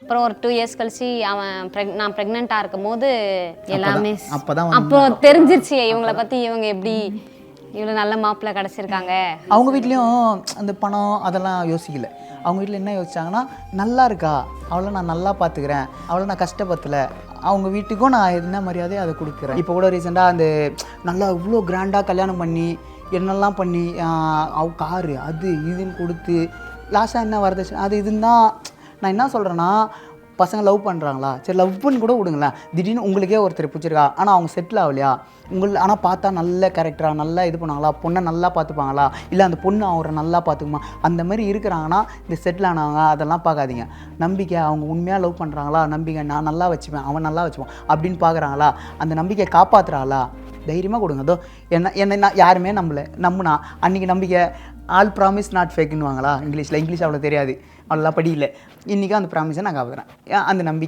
அப்புறம் ஒரு 2 இயர்ஸ் கழிச்சு நான் ப்ரெக்னெண்ட்டாக இருக்கும் போது எல்லாமே அப்பதான் அப்போ தெரிஞ்சிருச்சு இவங்கள பற்றி, இவங்க எப்படி இவ்வளோ நல்ல மாப்பிள்ளை கிடச்சிருக்காங்க. அவங்க வீட்லேயும் அந்த பணம் அதெல்லாம் யோசிக்கல. அவங்க வீட்டில் என்ன யோசிச்சாங்கன்னா, நல்லா இருக்கா, அவளை நான் நல்லா பார்த்துக்கிறேன், அவளை நான் கஷ்டப்படுத்தலை, அவங்க வீட்டுக்கும் நான் என்ன மரியாதையோ அதை கொடுக்குறேன். இப்போ கூட ரீசெண்டாக அந்த நல்லா இவ்வளோ கிராண்டாக கல்யாணம் பண்ணி என்னெல்லாம் பண்ணி அவ காரு அது இதுன்னு கொடுத்து லாஸ்ட்டாக என்ன வரதட்சணை அது இதுன்னு தான். நான் என்ன சொல்கிறேன்னா, பசங்க லவ் பண்ணுறாங்களா, சரி லவ் பண்ணி கூட விடுங்களேன், திடீர்னு உங்களுக்கே ஒருத்தர் பிடிச்சிருக்கா, ஆனால் அவங்க செட்டில் ஆகலையா, ஆனால் பார்த்தா நல்ல கேரக்டராக நல்லா இது பண்ணாங்களா, பொண்ணை நல்லா பார்த்துப்பாங்களா, இல்லை அந்த பொண்ணு அவரை நல்லா பார்த்துக்குமா, அந்த மாதிரி இருக்கிறாங்கன்னா இந்த செட்டில் ஆனவங்க அதெல்லாம் பார்க்காதீங்க. நம்பிக்கை, அவங்க உண்மையாக லவ் பண்ணுறாங்களா, நம்பிக்கை நான் நல்லா வச்சுப்பேன் அவன் நல்லா வச்சுப்பான் அப்படின்னு பார்க்குறாங்களா, அந்த நம்பிக்கையை காப்பாற்றுறாங்களா, தைரியமாக கொடுங்க. அதோ என்ன நான் யாருமே நம்பினா அன்றைக்கி நம்பிக்கை ஆல் ப்ராமிஸ் நாட் ஃபேக்குன்னு வாங்களா, இங்கிலீஷ் அவ்வளோ தெரியாது, அவ்வளோலாம் படிக்கல, இன்றைக்கி அந்த ப்ராமிஸை நான் காப்பாற்றுறேன். அந்த நம்பிக்கை